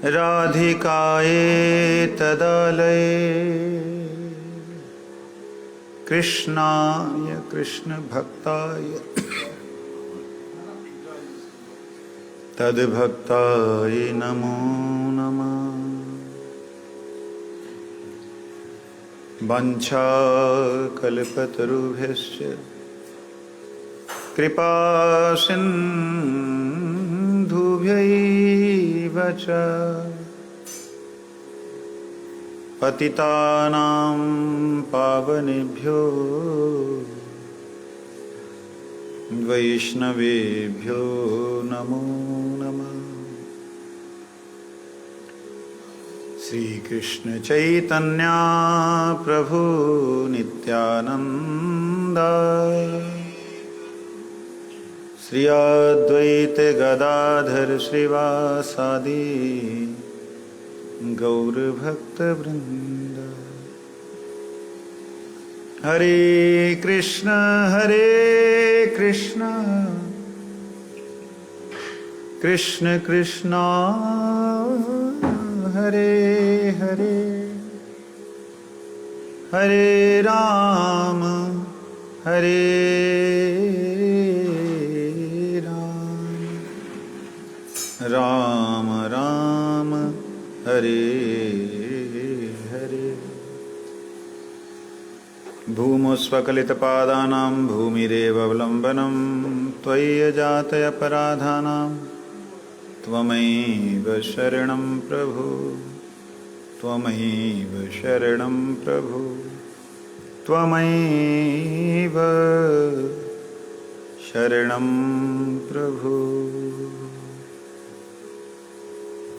राधिकाये तदालये कृष्णाय कृष्णभक्ताय तद्भक्ताय नमो नमः। वंशाकल्पतरुभ्यश्च कृपासिन्धुभ्यैव च पतितानां पावनेभ्यो वैष्णवेभ्यो नमो नमः। श्री कृष्ण चैतन्य प्रभु नित्यानंद श्री अद्वैत गदाधर श्रीवासादि गौर भक्त वृंद। हरे कृष्ण कृष्ण कृष्ण हरे हरे हरे राम राम राम हरे हरे। भूमोस्वकलितपादानां भूमिरेवावलम्बनं त्वयि जातयपराधानां त्वमैव शरणं प्रभु त्वमैव शरणं प्रभु त्वमैव शरणं प्रभु।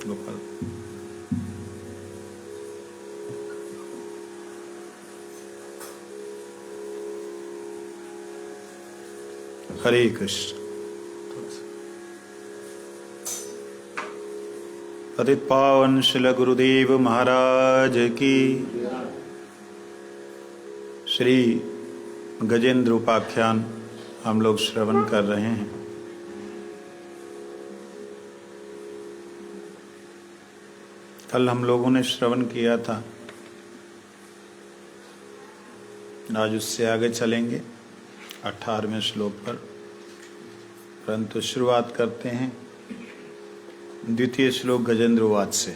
गोपाल हरे कृष्ण। पतित पावन श्री गुरुदेव महाराज की। श्री गजेंद्र उपाख्यान हम लोग श्रवण कर रहे हैं। कल हम लोगों ने श्रवण किया था, आज उससे आगे चलेंगे 18वें श्लोक पर, परंतु शुरुआत करते हैं द्वितीय श्लोक गजेंद्र वाच से।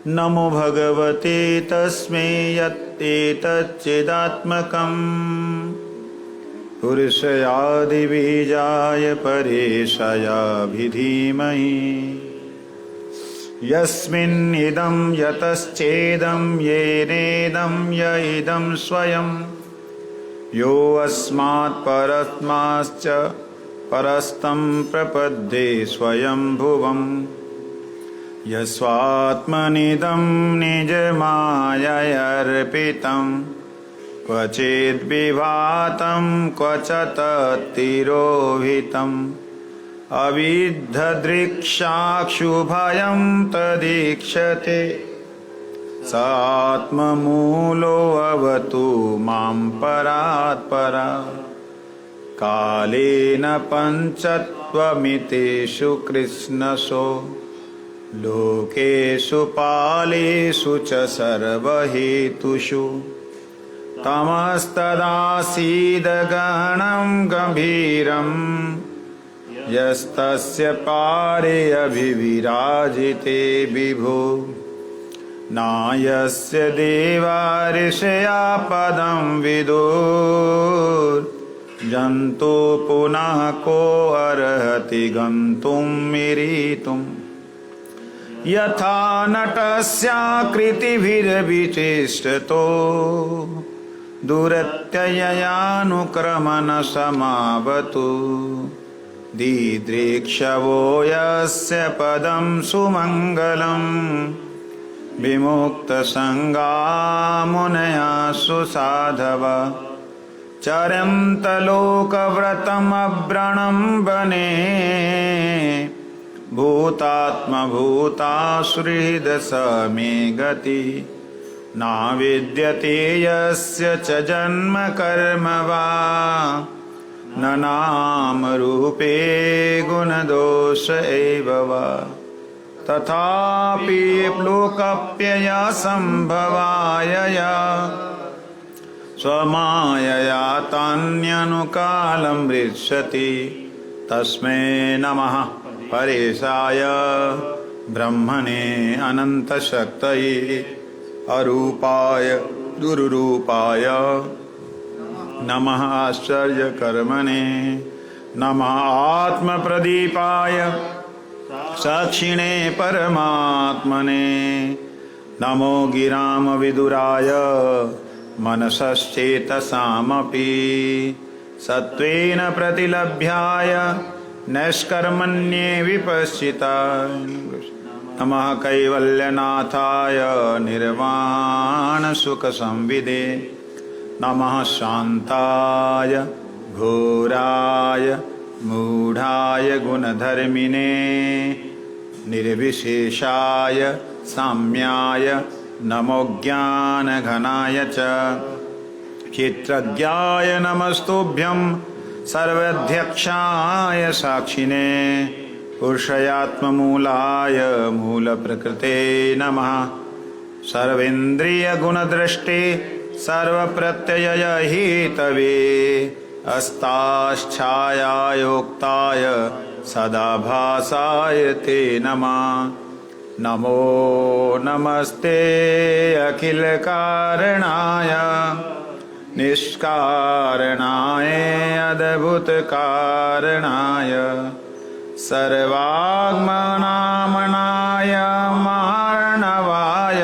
नमो भगवते तस्मै यत्तेतच्चिदात्मकं पुरुषयादिबीजाय परेशयाभिधीमहि यस्मिन्निदं यतश्चेदं येनेदं य इदं स्वयं यो अस्मात् परस्माश्च परस्तं प्रपद्ये स्वयंभुवम् यस्वात्मनिदं निजमायैर्पितं क्वचिद्विभातं क्वच तत्तिरोहितम् अविद्धदृक्षाक्षुभयं तदीक्षते स आत्ममूलो अवतु मां परात्परा कालेन पञ्चत्वमितेषु कृष्णसो लोकेषु पालेषु च सर्वहेतुषु तमस्तदासीदगहनं गम्भीरम् यस्तस्य पारे अभिविराजिते विभो नायस्य देवा ऋषया पदं विदुर्जन्तु पुनः को अर्हति गन्तुं मिरितुम् यथा नटस्याकृतिभिर्विचेष्टतो दुरत्यययानुक्रमण समावतु दिदृक्षवो यस्य पदं सुमङ्गलं विमुक्तसङ्गा मुनयः सुसाधवा चरन्तलोकव्रतमव्रणं वने भूतात्मभूतासुहृदसमे गति न विद्यते यस्य च जन्म कर्म वा न नाम रूपे गुणदोष एव वा तथापि लोकप्यया संभवायया स्वमायया तान्यनुकालं मृच्छति तस्मै नमः परेशाय ब्रह्मणे अनन्तशक्तये अरूपाय दुर्रूपाय नमः आश्चर्यकर्मणे नमः आत्मप्रदीपाय साक्षिणे परमात्मने नमो गिरामविदुराय मनसश्चेतसामपि सत्त्वेन प्रतिलभ्याय नैष्कर्मण्ये विपश्चिताय नमः कैवल्यनाथाय निर्वाणसुखसंविदे नमः शान्ताय घोराय मूढाय गुणधर्मिणे निर्विशेषाय साम्याय नमो ज्ञानघनाय च क्षेत्रज्ञाय नमस्तुभ्यं सर्वध्यक्षाय साक्षिणे पुरुषयात्ममूलाय मूलप्रकृते नमः सर्वेन्द्रियगुणद्रष्टे सर्वप्रत्ययहेतवे अस्ताच्छायायोक्ताय सदाभासाय ते नमः नमो नमस्ते अखिलकारणाय निष्कारणाय अद्भुतकारणाय सर्वात्मनामनाय मार्णवाय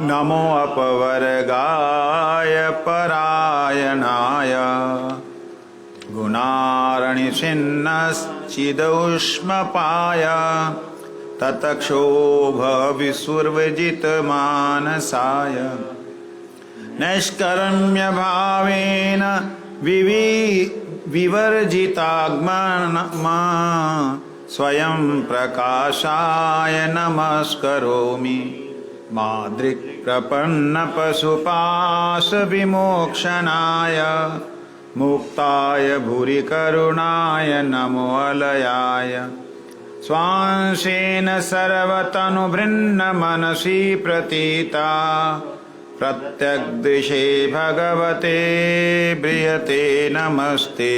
नमो अपवर्गाय परायणाय गुणारणिचिन्नश्चिदौष्मपाय ततक्षोभविसुर्वजितमानसाय नैष्कर्म्यभावेन विवर्जितात्मा स्वयं प्रकाशाय नमस्करोमि मादृक्प्रपन्नपशुपाशविमोक्षणाय मुक्ताय भूरिकरुणाय नमो अलयाय स्वांशेन सर्वतनुभृन्नमनसि प्रतीता प्रत्यग्दृशे भगवते ब्रियते नमस्ते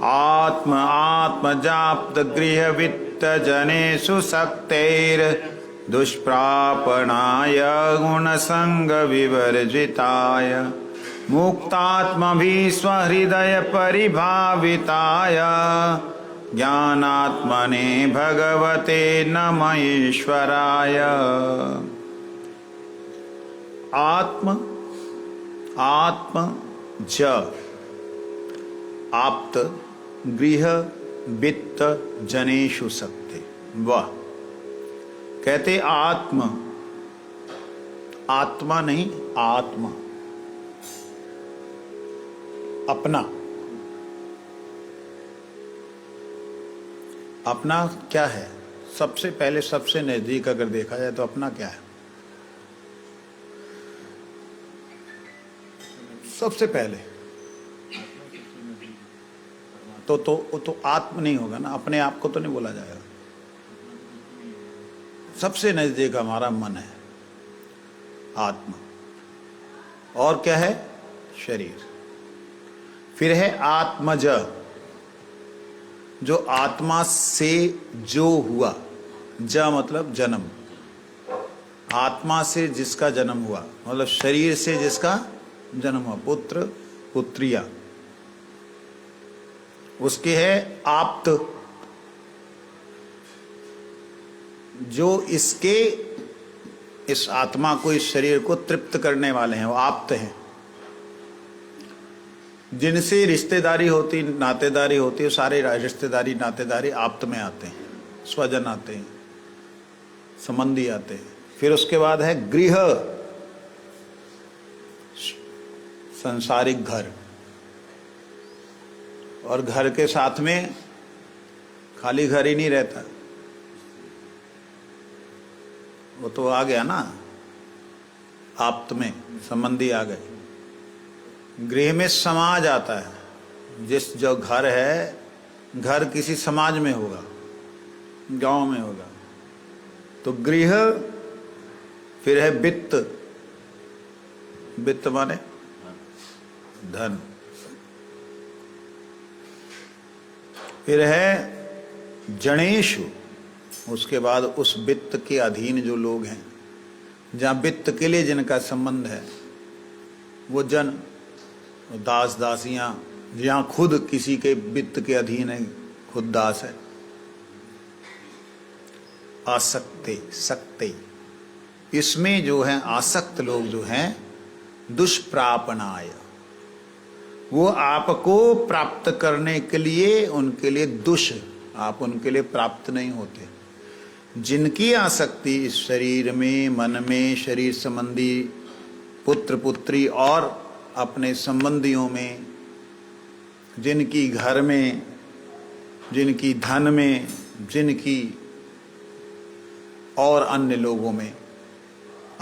आत्मजाप्तगृहवित्तजनेषु शक्तैर्दुष्प्रापणाय गुणसङ्गविवर्जिताय मुक्तात्मभिस्वहृदयपरिभाविताय ज्ञानात्मने भगवते नमः ईश्वराय आत्म ज आप्त गृह वित्त जनेषु शक्ति वह कहते आत्मा नहीं आत्मा अपना क्या है? सबसे पहले सबसे नजदीक अगर देखा जाए तो अपना क्या है? सबसे पहले तो आत्म नहीं होगा ना, अपने आप को तो नहीं बोला जाएगा। सबसे नजदीक हमारा मन है, आत्मा। और क्या है? शरीर। फिर है आत्मज, जो आत्मा से जो हुआ, ज मतलब जन्म, आत्मा से जिसका जन्म हुआ, मतलब शरीर से जिसका जन्म हुआ, पुत्र पुत्रिया, उसके है आप्त। जो इसके इस आत्मा को, इस शरीर को तृप्त करने वाले हैं, वो आप्त हैं। जिनसे रिश्तेदारी होती, नातेदारी होती है, सारे रिश्तेदारी नातेदारी आप्त में आते हैं। स्वजन आते हैं, संबंधी आते हैं। फिर उसके बाद है गृह, संसारिक घर। और घर के साथ में खाली घर ही नहीं रहता, वो तो आ गया ना, आप्त में संबंधी आ गए। गृह में समाज आता है, जिस जो घर है, घर किसी समाज में होगा, गांव में होगा, तो गृह, फिर है वित्त, वित्त माने धन, फिर है जनेषु, उसके बाद उस वित्त के अधीन जो लोग हैं, जहाँ वित्त के लिए जिनका संबंध है वो जन, दास दासियां, जहाँ खुद किसी के वित्त के अधीन है, खुद दास है। आसक्ते, सक्ते, इसमें जो है आसक्त लोग जो हैं, दुष्प्रापणाय, वो आपको प्राप्त करने के लिए, उनके लिए दुष, आप उनके लिए प्राप्त नहीं होते। जिनकी आसक्ति इस शरीर में, मन में, शरीर संबंधी, पुत्र पुत्री और अपने संबंधियों में, जिनकी घर में, जिनकी धन में, जिनकी और अन्य लोगों में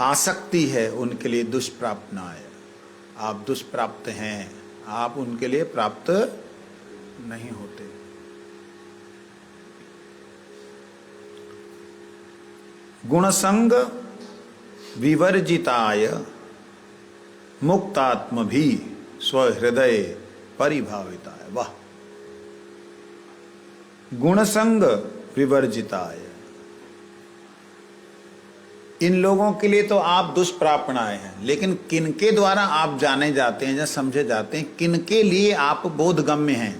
आसक्ति है, उनके लिए दुष्प्रापनाय, आप दुष्प्राप्त हैं, आप उनके लिए प्राप्त नहीं होते। गुणसंग विवर्जिताय मुक्तात्म भी स्वहृदय परिभाविताय। वाह, गुणसंग विवर्जिताय, इन लोगों के लिए तो आप दुष्प्रापणाए हैं, लेकिन किनके द्वारा आप जाने जाते हैं या समझे जाते हैं, किनके लिए आप बोधगम्य हैं?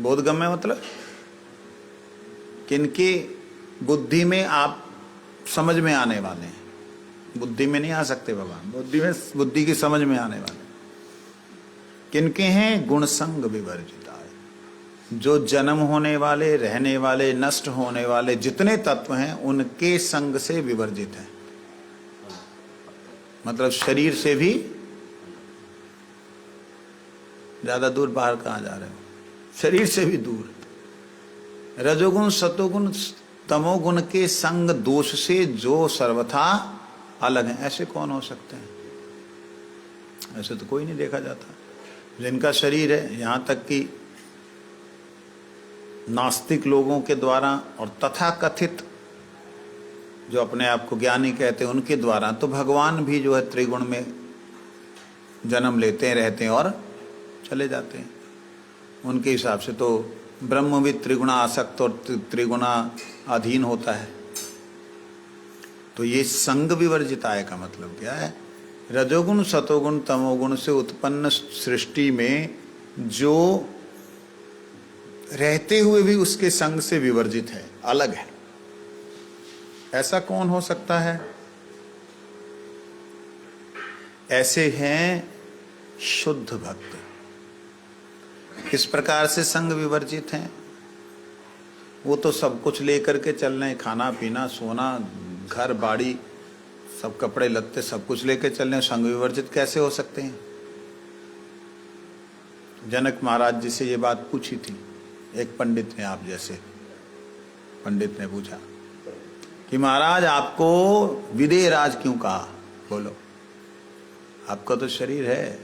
बोधगम्य मतलब किनके बुद्धि में आप समझ में आने वाले हैं। बुद्धि में नहीं आ सकते भगवान, बुद्धि में, बुद्धि की समझ में आने वाले किनके हैं? गुणसंग विवर्जिता, जो जन्म होने वाले, रहने वाले, नष्ट होने वाले जितने तत्व हैं उनके संग से विवर्जित हैं। मतलब शरीर से भी ज्यादा दूर, बाहर कहाँ जा रहे हो, शरीर से भी दूर। रजोगुण, सतोगुण, तमोगुण के संग दोष से जो सर्वथा अलग हैं, ऐसे कौन हो सकते हैं? ऐसे तो कोई नहीं देखा जाता। जिनका शरीर है, यहाँ तक कि नास्तिक लोगों के द्वारा और तथाकथित जो अपने आप को ज्ञानी कहते हैं उनके द्वारा, तो भगवान भी जो है त्रिगुण में जन्म लेते हैं, रहते हैं और चले जाते हैं। उनके हिसाब से तो ब्रह्म भी त्रिगुणा आसक्त और त्रिगुणा अधीन होता है। तो ये संग विवर्जिताय का मतलब क्या है? रजोगुण, सतोगुण, तमोगुण से उत्पन्न सृष्टि में जो रहते हुए भी उसके संग से विवर्जित है, अलग है, ऐसा कौन हो सकता है? ऐसे हैं शुद्ध भक्त। किस प्रकार से संग विवर्जित हैं? वो तो सब कुछ लेकर के चल रहे हैं, खाना पीना, सोना, घर बाड़ी, सब कपड़े लत्ते सब कुछ लेकर चल रहे हैं, संग विवर्जित कैसे हो सकते हैं? जनक महाराज जी से ये बात पूछी थी एक पंडित ने, आप जैसे पंडित ने पूछा कि महाराज आपको विदेह राज क्यों कहा? बोलो, आपका तो शरीर है,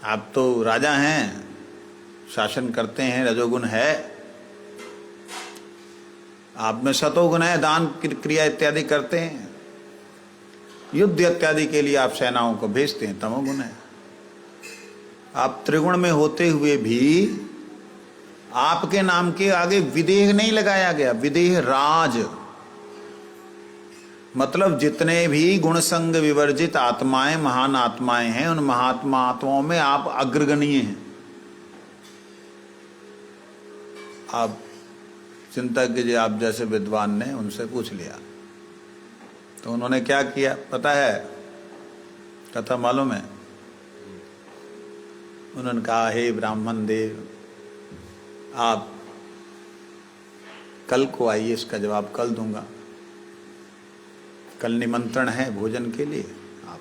आप तो राजा हैं, शासन करते हैं, रजोगुण है, आप में सतोगुण है, दान क्रिया इत्यादि करते हैं, युद्ध इत्यादि के लिए आप सेनाओं को भेजते हैं, तमोगुण है। आप त्रिगुण में होते हुए भी आपके नाम के आगे विदेह नहीं लगाया गया, विदेह राज। मतलब जितने भी गुण संग विवर्जित आत्माएं, महान आत्माएं हैं, उन महात्मा आत्माओं में आप अग्रगणीय हैं। आप चिंता कीजिए, आप जैसे विद्वान ने उनसे पूछ लिया तो उन्होंने क्या किया पता है? कथा मालूम है? उन्होंने कहा, हे ब्राह्मण देव, आप कल को आइए, इसका जवाब कल दूंगा। कल निमंत्रण है भोजन के लिए, आप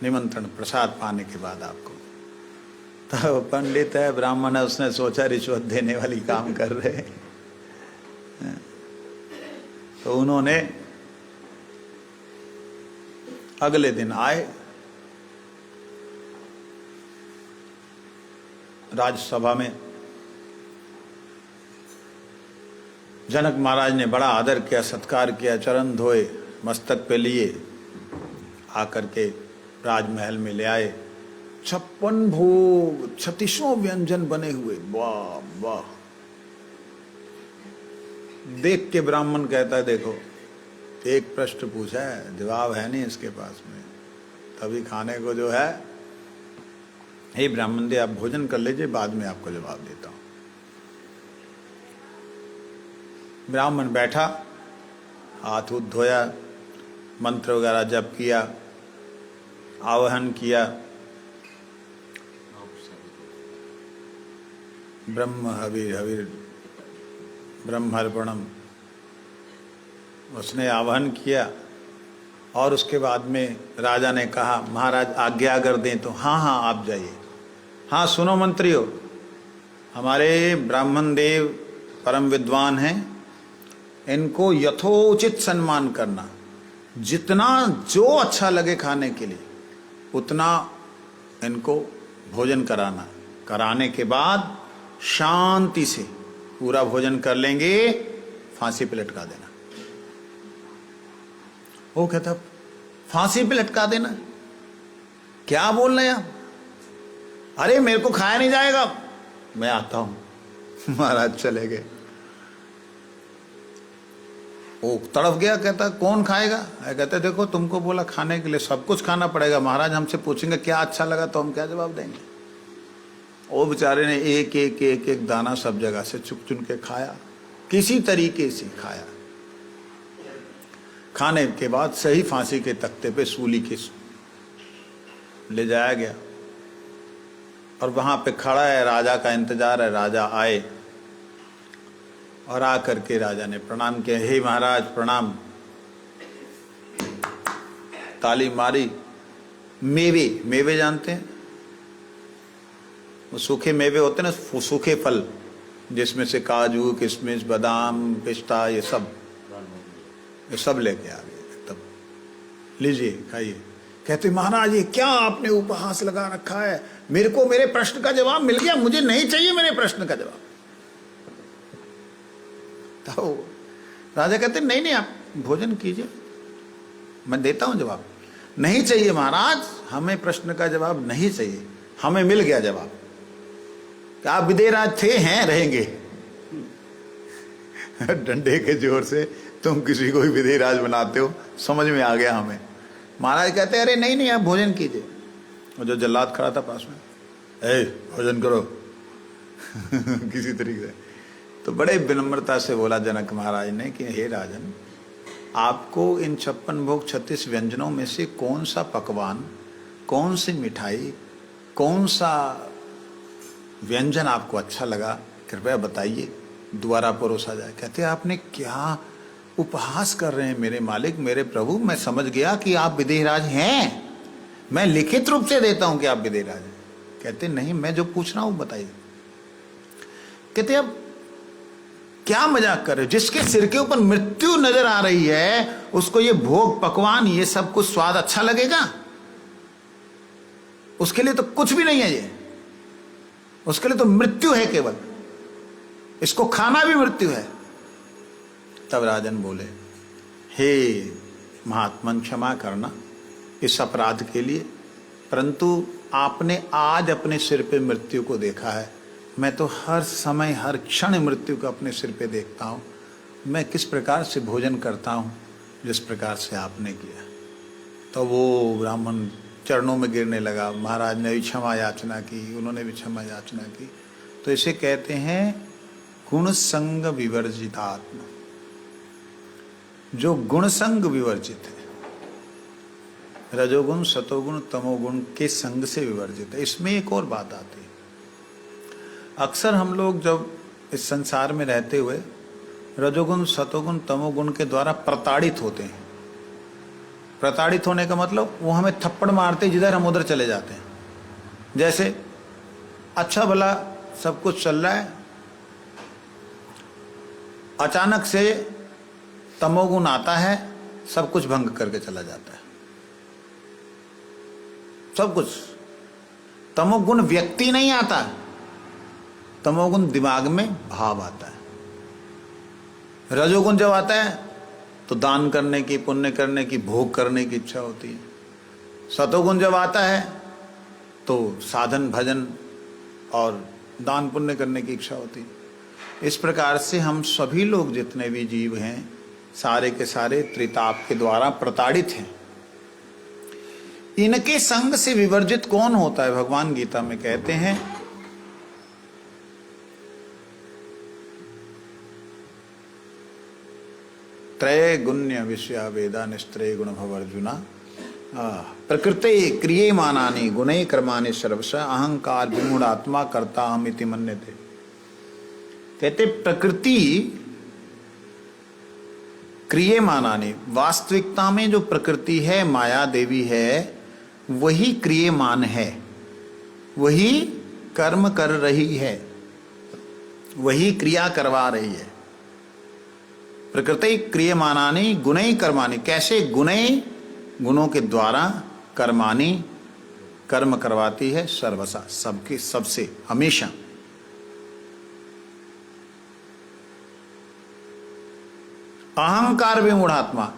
निमंत्रण प्रसाद पाने के बाद आपको। तो पंडित है, ब्राह्मण है, उसने सोचा रिश्वत देने वाली काम कर रहे हैं, तो उन्होंने अगले दिन आए राजसभा में जनक महाराज ने बड़ा आदर किया, सत्कार किया, चरण धोए, मस्तक पे लिए, आकर के राजमहल में ले आए। 56 भोग, 36 व्यंजन बने हुए। वाह वाह! देख के ब्राह्मण कहता है, देखो एक प्रश्न पूछा है, जवाब है नहीं इसके पास में, तभी खाने को जो है, हे ब्राह्मण दे, आप भोजन कर लीजिए, बाद में आपको जवाब देता हूं। ब्राह्मण बैठा, हाथ उठ धोया, मंत्र वगैरह जप किया, आवाहन किया, ब्रह्म हविर हविर ब्रह्मर्पणम, उसने आवाहन किया। और उसके बाद में राजा ने कहा, महाराज आज्ञा अगर दें तो। हाँ हाँ आप जाइए। हाँ सुनो मंत्रियों, हमारे ब्राह्मण देव परम विद्वान हैं, इनको यथोचित सम्मान करना, जितना जो अच्छा लगे खाने के लिए उतना इनको भोजन कराना, कराने के बाद शांति से पूरा भोजन कर लेंगे, फांसी पे लटका देना। वो कहता फांसी पे लटका देना, क्या बोल रहे आप? अरे मेरे को खाया नहीं जाएगा, मैं आता हूं। महाराज चले गए। वो तड़फ गया, कहता कौन खाएगा? कहते देखो तुमको बोला खाने के लिए, सब कुछ खाना पड़ेगा। महाराज हमसे पूछेंगे क्या अच्छा लगा तो हम क्या जवाब देंगे? वो बेचारे ने एक एक एक एक दाना सब जगह से चुन चुन के खाया, किसी तरीके से खाया। खाने के बाद सही फांसी के तख्ते पे सूली के ले जाया गया और वहां पे खड़ा है, राजा का इंतजार है। राजा आए और आकर के राजा ने प्रणाम किया, हे महाराज प्रणाम। ताली मारी। मेवे, मेवे जानते हैं? वो सूखे मेवे होते हैं ना, सूखे फल, जिसमें से काजू, किशमिश, बादाम, पिस्ता, ये सब लेके आ गए। तब लीजिए खाइए। कहते महाराज ये क्या आपने उपहास लगा रखा है? मेरे को मेरे प्रश्न का जवाब मिल गया, मुझे नहीं चाहिए मेरे प्रश्न का जवाब। तो राजा कहते नहीं नहीं आप भोजन कीजिए, मैं देता हूं जवाब। नहीं चाहिए महाराज, हमें प्रश्न का जवाब नहीं चाहिए, हमें मिल गया जवाब। क्या आप विदेहराज थे, हैं, रहेंगे? डंडे के जोर से तुम किसी को भी विदेहराज बनाते हो, समझ में आ गया हमें। महाराज कहते अरे नहीं नहीं आप भोजन कीजिए। और जो जल्लाद खड़ा था पास में, ए भोजन करो। किसी तरीके से तो बड़े विनम्रता से बोला जनक महाराज ने कि हे राजन, आपको इन 56 भोग 36 व्यंजनों में से कौन सा पकवान, कौन सी मिठाई, कौन सा व्यंजन आपको अच्छा लगा, कृपया बताइए, दोबारा परोसा जाए। कहते आपने क्या उपहास कर रहे हैं मेरे मालिक, मेरे प्रभु, मैं समझ गया कि आप विदेहराज हैं, मैं लिखित रूप से देता हूं कि आप विदेहराज हैं। कहते नहीं, मैं जो पूछ रहा हूं बताइए। कहते अब क्या मजाक कर रहे हो? जिसके सिर के ऊपर मृत्यु नजर आ रही है उसको ये भोग पकवान, ये सब कुछ स्वाद अच्छा लगेगा? उसके लिए तो कुछ भी नहीं है, ये उसके लिए तो मृत्यु है केवल, इसको खाना भी मृत्यु है। तब राजन बोले, हे महात्मन क्षमा करना इस अपराध के लिए, परंतु आपने आज अपने सिर पे मृत्यु को देखा है, मैं तो हर समय हर क्षण मृत्यु को अपने सिर पे देखता हूँ। मैं किस प्रकार से भोजन करता हूँ जिस प्रकार से आपने किया। तो वो ब्राह्मण चरणों में गिरने लगा। महाराज ने भी क्षमा याचना की, उन्होंने भी क्षमा याचना की। तो इसे कहते हैं गुण संग विवर्जितात्म, जो गुण संग विवर्जित है, रजोगुण सतोगुण तमोगुण के संग से विवर्जित है। इसमें एक और बात आती है, अक्सर हम लोग जब इस संसार में रहते हुए रजोगुण सतोगुण तमोगुण के द्वारा प्रताड़ित होते हैं। प्रताड़ित होने का मतलब वो हमें थप्पड़ मारते जिधर हम उधर चले जाते हैं। जैसे अच्छा भला सब कुछ चल रहा है, अचानक से तमोगुण आता है, सब कुछ भंग करके चला जाता है। सब कुछ। तमोगुण व्यक्ति नहीं आता, तमोगुण दिमाग में भाव आता है। रजोगुण जब आता है तो दान करने की, पुण्य करने की, भोग करने की इच्छा होती है। सतोगुण जब आता है तो साधन भजन और दान पुण्य करने की इच्छा होती है। इस प्रकार से हम सभी लोग जितने भी जीव हैं सारे के सारे त्रिताप के द्वारा प्रताड़ित हैं। इनके संग से विवर्जित कौन होता है? भगवान गीता में कहते हैं त्रय गुण्य विषया वेदा निस्त्रय गुण भवर्जुना प्रकृते क्रियमानानि गुणे कर्माणि सर्वश अहंकार विमूढ़ात्मा कर्ता अहमिति मन्यते। कहते प्रकृति क्रियमानानि, वास्तविकता में जो प्रकृति है, माया देवी है, वही क्रियमान है, वही कर्म कर रही है, वही क्रिया करवा रही है। प्रकृति क्रियमानानि गुणे कर्माणि, कैसे? गुणे, गुणों के द्वारा, कर्माणि, कर्म करवाती है, सर्वसा, सबके, सबसे, हमेशा। अहंकार विमूढ़ात्मा,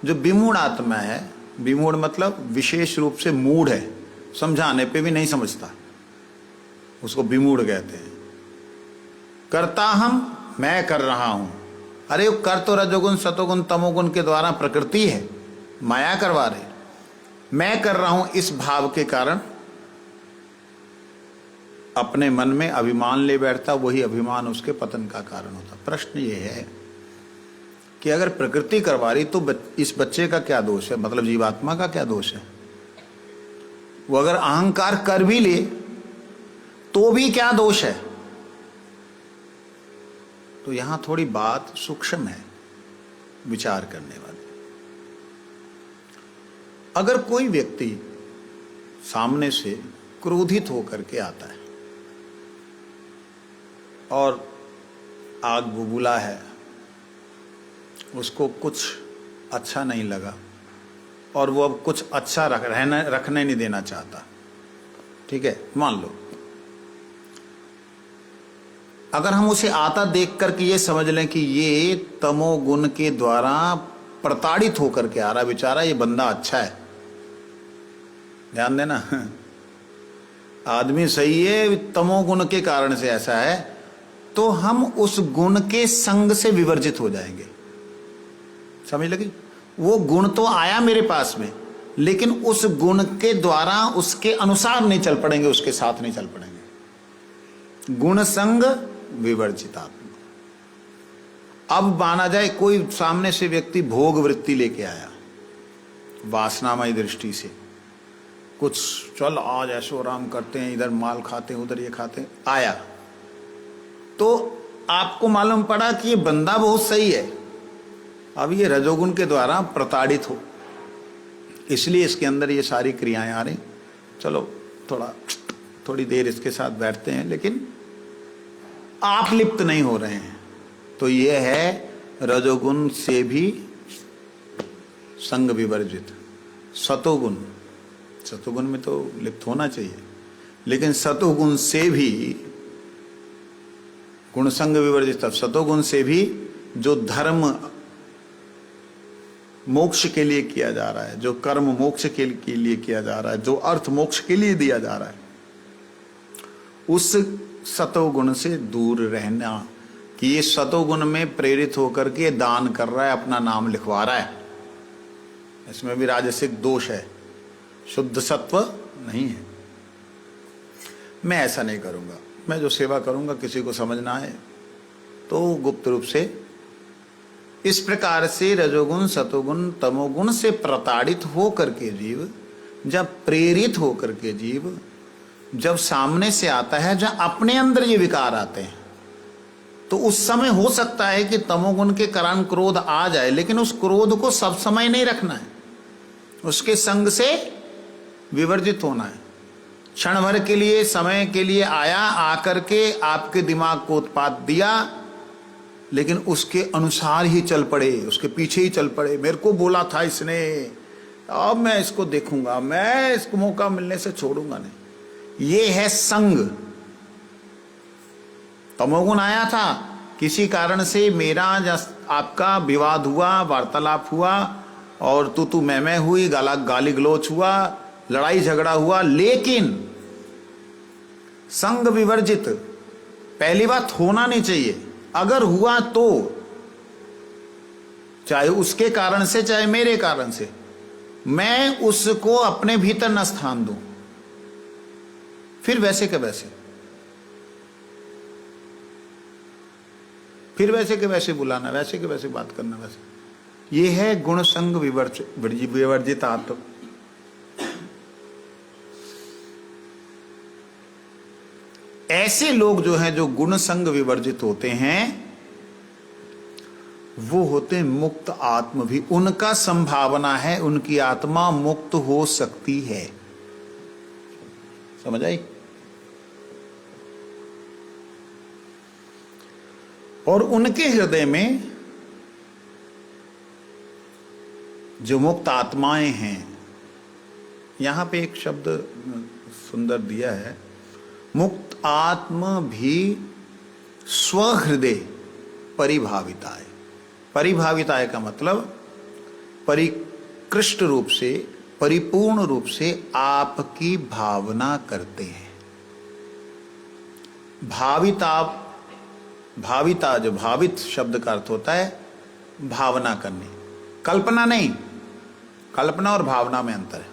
जो विमूढ़ आत्मा है, विमूढ़ मतलब विशेष रूप से मूढ़ है, समझाने पे भी नहीं समझता, उसको विमूढ़ कहते हैं। करता हम, मैं कर रहा हूं। अरे वो कर तो रजोगुण सतोगुण तमोगुण के द्वारा प्रकृति है, माया करवा रही, मैं कर रहा हूं, इस भाव के कारण अपने मन में अभिमान ले बैठता, वही अभिमान उसके पतन का कारण होता। प्रश्न ये है कि अगर प्रकृति करवा रही तो इस बच्चे का क्या दोष है? मतलब जीवात्मा का क्या दोष है? वो अगर अहंकार कर भी ले तो भी क्या दोष है? तो यहां थोड़ी बात सूक्ष्म है, विचार करने वाली। अगर कोई व्यक्ति सामने से क्रोधित होकर के आता है और आग बुबुला है, उसको कुछ अच्छा नहीं लगा और वो अब कुछ अच्छा रखने नहीं देना चाहता, ठीक है, मान लो। अगर हम उसे आता देख करके ये समझ लें कि ये तमोगुण के द्वारा प्रताड़ित होकर के आ रहा, बेचारा ये बंदा अच्छा है, ध्यान देना, आदमी सही है, तमोगुण के कारण से ऐसा है, तो हम उस गुण के संग से विवर्जित हो जाएंगे। समझ लगी? वो गुण तो आया मेरे पास में, लेकिन उस गुण के द्वारा उसके अनुसार नहीं चल पड़ेंगे, उसके साथ नहीं चल पड़ेंगे। गुण संग विवर्जित आत्मा। अब माना जाए कोई सामने से व्यक्ति भोग वृत्ति लेके आया, वासनामय दृष्टि से, कुछ चल आज ऐशो आराम करते हैं, इधर माल खाते हैं, उधर ये खाते हैं, आया, तो आपको मालूम पड़ा कि ये बंदा बहुत सही है, अब ये रजोगुण के द्वारा प्रताड़ित हो, इसलिए इसके अंदर ये सारी क्रियाएं आ रही। चलो थोड़ी देर इसके साथ बैठते हैं, लेकिन आप लिप्त नहीं हो रहे हैं, तो ये है रजोगुण से भी संग विवर्जित। सतोगुण, सतोगुण में तो लिप्त होना चाहिए, लेकिन सतोगुण से भी गुण संग विवर्जित, सतोगुण से भी जो धर्म मोक्ष के लिए किया जा रहा है, जो कर्म मोक्ष के लिए किया जा रहा है, जो अर्थ मोक्ष के लिए दिया जा रहा है, उस सतोगुण से दूर रहना। कि ये सतोगुण में प्रेरित होकर के दान कर रहा है, अपना नाम लिखवा रहा है, इसमें भी राजसिक दोष है, शुद्ध सत्व नहीं है। मैं ऐसा नहीं करूंगा, मैं जो सेवा करूंगा किसी को समझना है तो गुप्त रूप से। इस प्रकार से रजोगुण सतोगुण तमोगुण से प्रताड़ित होकर के जीव, जब प्रेरित होकर के जीव जब सामने से आता है, जहां अपने अंदर ये विकार आते हैं, तो उस समय हो सकता है कि तमोगुण के कारण क्रोध आ जाए, लेकिन उस क्रोध को सब समय नहीं रखना है, उसके संग से विवर्जित होना है। क्षण भर के लिए, समय के लिए आया, आकर के आपके दिमाग को उत्पात दिया, लेकिन उसके अनुसार ही चल पड़े, उसके पीछे ही चल पड़े। मेरे को बोला था इसने, अब मैं इसको देखूंगा, मैं इसको मौका मिलने से छोड़ूंगा नहीं। ये है संग। तमोगुण आया था, किसी कारण से मेरा आपका विवाद हुआ, वार्तालाप हुआ और तू मैं हुई, गाली गलोच हुआ, लड़ाई झगड़ा हुआ, लेकिन संग विवर्जित, पहली बात होना नहीं चाहिए। अगर हुआ तो चाहे उसके कारण से चाहे मेरे कारण से, मैं उसको अपने भीतर न स्थान दूं। फिर वैसे के वैसे, फिर वैसे के वैसे बुलाना, वैसे के वैसे बात करना, वैसे। ये है गुण संग विवर्जित आत्म। ऐसे लोग जो हैं, जो गुण संग विवर्जित होते हैं, वो होते मुक्त आत्म भी। उनका संभावना है उनकी आत्मा मुक्त हो सकती है। समझ आई? और उनके हृदय में जो मुक्त आत्माएं हैं, यहां पे एक शब्द सुंदर दिया है, मुक्त आत्म भी स्वहृदय परिभाविताय। परिभाविताय का मतलब परिकृष्ट रूप से, परिपूर्ण रूप से आपकी भावना करते हैं। भाविता जो भावित शब्द का अर्थ होता है भावना करने, कल्पना नहीं। कल्पना और भावना में अंतर है।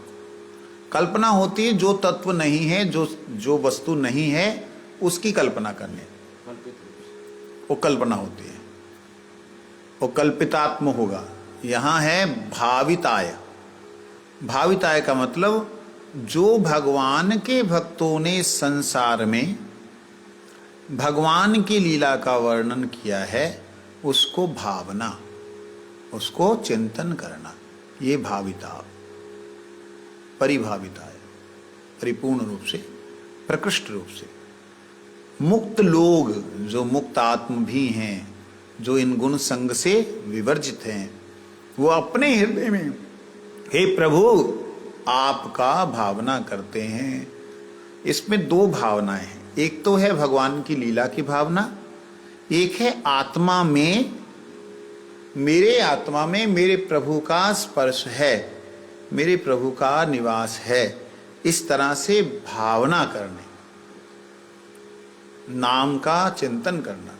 कल्पना होती है जो तत्व नहीं है, जो वस्तु नहीं है, उसकी कल्पना करने, वो कल्पना होती है, वो कल्पितात्म होगा। यहां है भाविताय। भाविताय का मतलब जो भगवान के भक्तों ने संसार में भगवान की लीला का वर्णन किया है, उसको भावना, उसको चिंतन करना, ये भाविता, परिभाविता है, परिपूर्ण रूप से, प्रकृष्ट रूप से। मुक्त लोग, जो मुक्त आत्म भी हैं, जो इन गुण संग से विवर्जित हैं, वो अपने हृदय में हे प्रभु आपका भावना करते हैं। इसमें दो भावनाएं हैं, एक तो है भगवान की लीला की भावना, एक है आत्मा में, मेरे आत्मा में मेरे प्रभु का स्पर्श है, मेरे प्रभु का निवास है। इस तरह से भावना करने, नाम का चिंतन करना।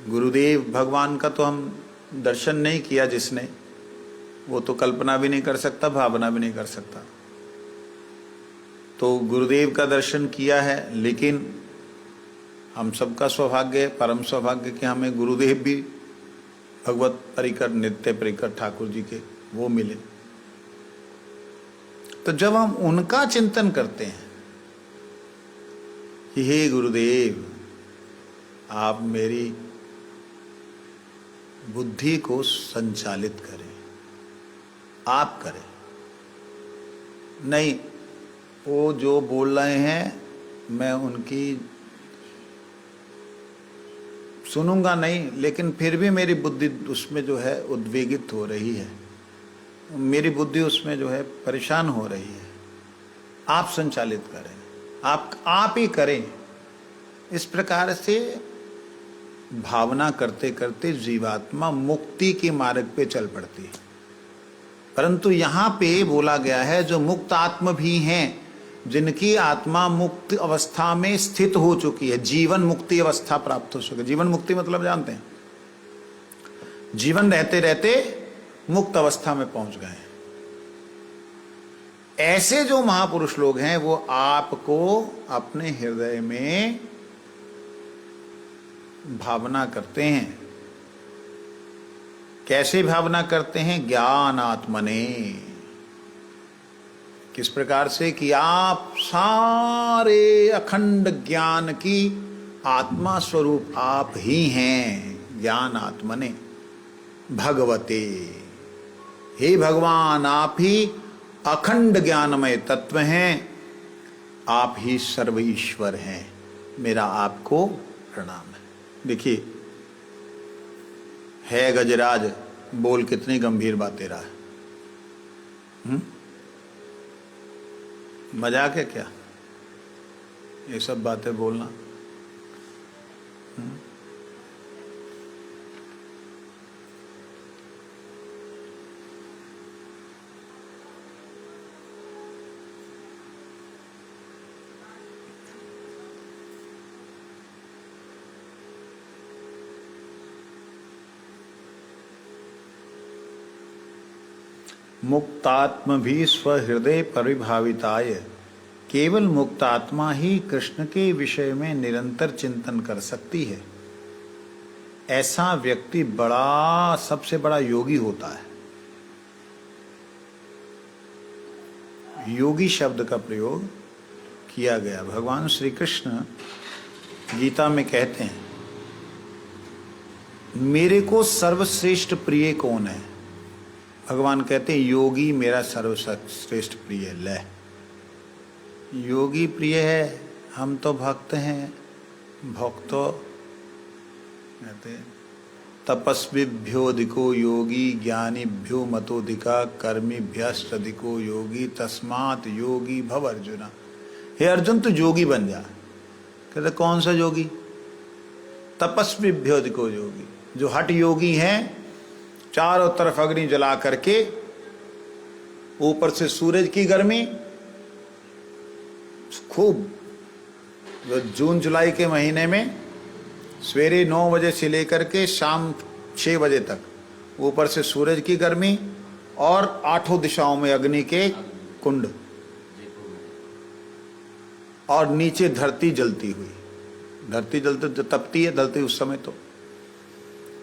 गुरुदेव भगवान का तो हम दर्शन नहीं किया जिसने, वो तो कल्पना भी नहीं कर सकता, भावना भी नहीं कर सकता। तो गुरुदेव का दर्शन किया है, लेकिन हम सबका सौभाग्य है, परम सौभाग्य कि हमें गुरुदेव भी भगवत परिकर, नित्य परिकर ठाकुर जी के वो मिले। तो जब हम उनका चिंतन करते हैं कि हे गुरुदेव आप मेरी बुद्धि को संचालित करें, आप करें, नहीं वो जो बोल रहे हैं मैं उनकी सुनूंगा नहीं, लेकिन फिर भी मेरी बुद्धि उसमें जो है उद्वेगित हो रही है, मेरी बुद्धि उसमें जो है परेशान हो रही है। आप संचालित करें, आप ही करें। इस प्रकार से भावना करते करते जीवात्मा मुक्ति के मार्ग पे चल पड़ती है। परंतु यहाँ पे बोला गया है जो मुक्त आत्म भी हैं, जिनकी आत्मा मुक्त अवस्था में स्थित हो चुकी है, जीवन मुक्ति अवस्था प्राप्त हो चुकी। जीवन मुक्ति मतलब जानते हैं, जीवन रहते रहते मुक्त अवस्था में पहुंच गए हैं। ऐसे जो महापुरुष लोग हैं वो आपको अपने हृदय में भावना करते हैं। कैसे भावना करते हैं? ज्ञान आत्मने। किस प्रकार से कि आप सारे अखंड ज्ञान की आत्मा स्वरूप आप ही हैं। ज्ञान आत्मने भगवते, हे भगवान आप ही अखंड ज्ञानमय तत्व हैं, आप ही सर्व ईश्वर हैं। मेरा आपको प्रणाम है। देखिए है गजराज, बोल कितनी गंभीर बातें रहा है। मजाक है क्या ये सब बातें बोलना? मुक्तात्म भी स्वहृदय परिभाविताय, केवल मुक्तात्मा ही कृष्ण के विषय में निरंतर चिंतन कर सकती है। ऐसा व्यक्ति बड़ा, सबसे बड़ा योगी होता है। योगी शब्द का प्रयोग किया गया। भगवान श्री कृष्ण गीता में कहते हैं, मेरे को सर्वश्रेष्ठ प्रिय कौन है? भगवान कहते हैं, योगी मेरा सर्वश्रेष्ठ प्रिय। ले, योगी प्रिय है, हम तो भक्त हैं। भक्तो कहते हैं, तपस्विभ्योधिको योगी ज्ञानीभ्यो मतोधिका कर्मीभ्यस्तधिको योगी तस्मात् योगी भव अर्जुना। हे अर्जुन, तू योगी बन जा। कहते कौन सा योगी? तपस्विभ्योधिको योगी, जो हठ योगी हैं, चारों तरफ अग्नि जला करके, ऊपर से सूरज की गर्मी खूब, जो जून जुलाई के महीने में सवेरे 9 बजे से लेकर के शाम 6 बजे तक ऊपर से सूरज की गर्मी और 8 दिशाओं में अग्नि के कुंड और नीचे धरती जलती हुई, धरती जलती तपती है, जलती उस समय। तो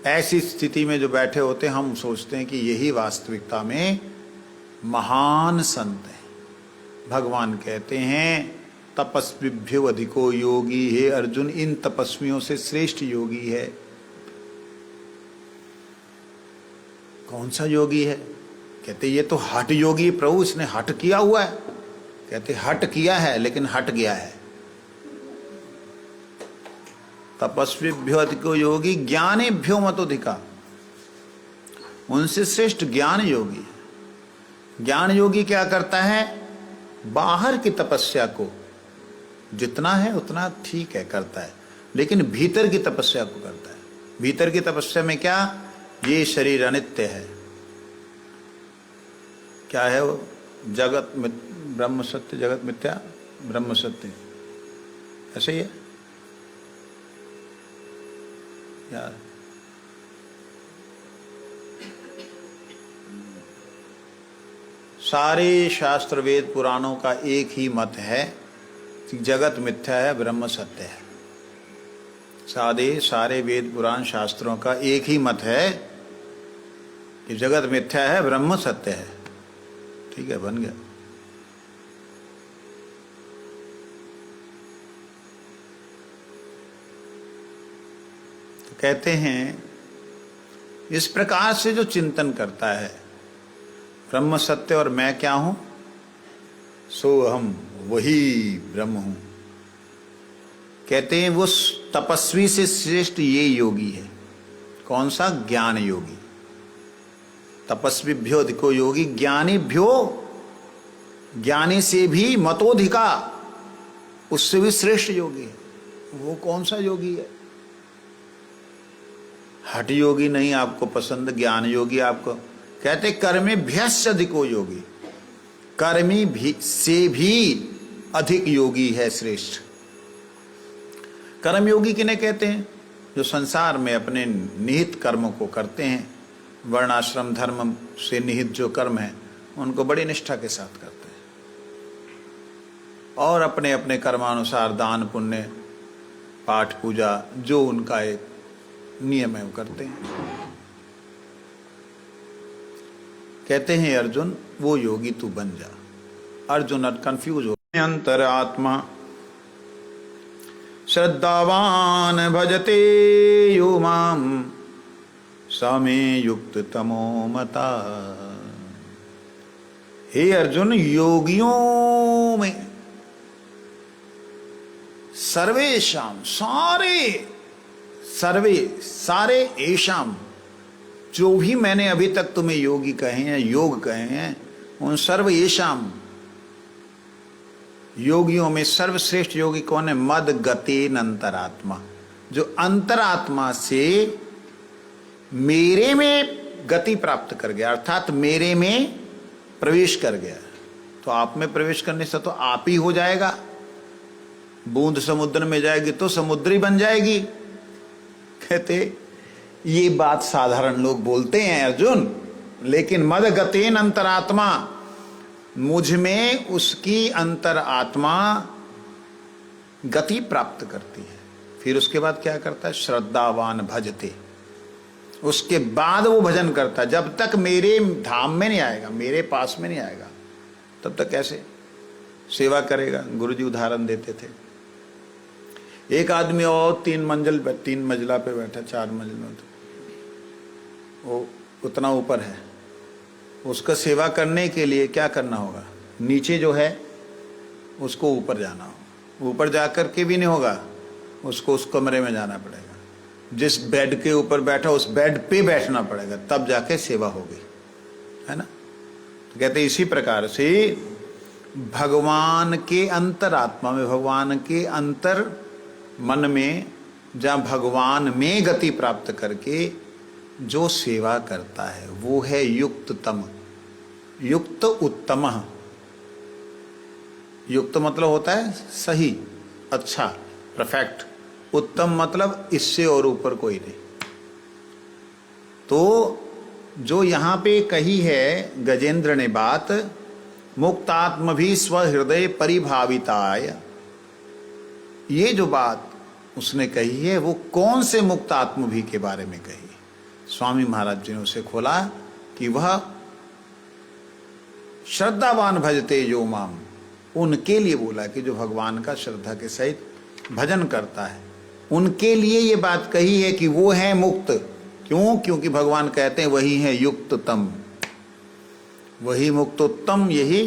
ऐसी स्थिति में जो बैठे होते हैं, हम सोचते हैं कि यही वास्तविकता में महान संत है। भगवान कहते हैं, तपस्विभ्यो अधिको योगी। हे अर्जुन, इन तपस्वियों से श्रेष्ठ योगी है। कौन सा योगी है? कहते ये तो हठ योगी प्रभु, इसने हठ किया हुआ है। कहते हठ किया है लेकिन हट गया है। तपस्विभ्यो अधिको योगी ज्ञानेभ्यो मतोधिका, उनसे श्रेष्ठ ज्ञान योगी। ज्ञान योगी क्या करता है? बाहर की तपस्या को जितना है उतना ठीक है करता है, लेकिन भीतर की तपस्या को करता है। भीतर की तपस्या में क्या? ये शरीर अनित्य है। क्या है वो? जगत ब्रह्म सत्य, जगत मिथ्या, ब्रह्म सत्य, ऐसे ही है यार। सारे शास्त्र वेद पुराणों का एक ही मत है कि जगत मिथ्या है, ब्रह्म सत्य है। सारे वेद पुराण शास्त्रों का एक ही मत है कि जगत मिथ्या है, ब्रह्म सत्य है। ठीक है, बन गया। तो कहते हैं, इस प्रकार से जो चिंतन करता है, ब्रह्म सत्य और मैं क्या हूं, सो हम वही ब्रह्म हूं। कहते हैं वो तपस्वी से श्रेष्ठ ये योगी है। कौन सा? ज्ञान योगी। तपस्वीभ्यो अधिको योगी ज्ञानीभ्यो, ज्ञानी से भी मतोधिका, उससे भी श्रेष्ठ योगी है। वो कौन सा योगी है? हठ योगी नहीं आपको पसंद, ज्ञान योगी आपको। कहते कर्मीभ्यश्च अधिको योगी, कर्मी भी से भी अधिक योगी है, श्रेष्ठ। कर्म योगी किन्हें कहते हैं? जो संसार में अपने निहित कर्मों को करते हैं, वर्णाश्रम धर्म से निहित जो कर्म है उनको बड़ी निष्ठा के साथ करते हैं, और अपने अपने कर्मानुसार दान पुण्य पाठ पूजा जो उनका एक नियम है वो करते हैं। कहते हैं अर्जुन, वो योगी तू बन जा। अर्जुन कंफ्यूज हो। अंतरात्मा श्रद्धावान भजते यो माम समे युक्त तमो मता। हे अर्जुन, योगियों में सर्वेशाम, सारे एशाम, जो भी मैंने अभी तक तुम्हें योगी कहे हैं, योग कहे हैं, उन सर्व एशाम योगियों में सर्वश्रेष्ठ योगी कौन है? मद गतेन अंतरात्मा, जो अंतरात्मा से मेरे में गति प्राप्त कर गया, अर्थात मेरे में प्रवेश कर गया। तो आप में प्रवेश करने से तो आप ही हो जाएगा। बूंद समुद्र में जाएगी तो समुद्री बन जाएगी। कहते ये बात साधारण लोग बोलते हैं अर्जुन, लेकिन मद गतेन अंतरात्मा, मुझ में उसकी अंतरात्मा गति प्राप्त करती है। फिर उसके बाद क्या करता है? श्रद्धावान भजते, उसके बाद वो भजन करता है। जब तक मेरे धाम में नहीं आएगा, मेरे पास में नहीं आएगा, तब तक कैसे सेवा करेगा? गुरुजी उदाहरण देते थे, एक आदमी और 3 मंजिला पे बैठा, 4 मंजिल में, वो उतना ऊपर है, उसका सेवा करने के लिए क्या करना होगा? नीचे जो है उसको ऊपर जाना होगा, ऊपर जाकर के भी नहीं होगा, उसको उस कमरे में जाना पड़ेगा, जिस बेड के ऊपर बैठा उस बेड पे बैठना पड़ेगा, तब जाके सेवा होगी, है ना? तो कहते इसी प्रकार से भगवान के अंतरात्मा में, भगवान के अंतर मन में, जहाँ भगवान में गति प्राप्त करके जो सेवा करता है वो है युक्ततम। युक्त उत्तम, युक्त मतलब होता है सही, अच्छा, परफेक्ट। उत्तम मतलब इससे और ऊपर कोई नहीं। तो जो यहाँ पे कही है गजेंद्र ने बात, मुक्तात्म भी स्वहृदय परिभाविताय, ये जो बात उसने कही है वो कौन से मुक्त आत्म भी के बारे में कही? स्वामी महाराज जी ने उसे खोला कि वह श्रद्धावान भजते जो माम, उनके लिए बोला कि जो भगवान का श्रद्धा के सहित भजन करता है, उनके लिए ये बात कही है कि वो है मुक्त। क्यों? क्योंकि भगवान कहते हैं वही है युक्ततम, वही मुक्तोत्तम, यही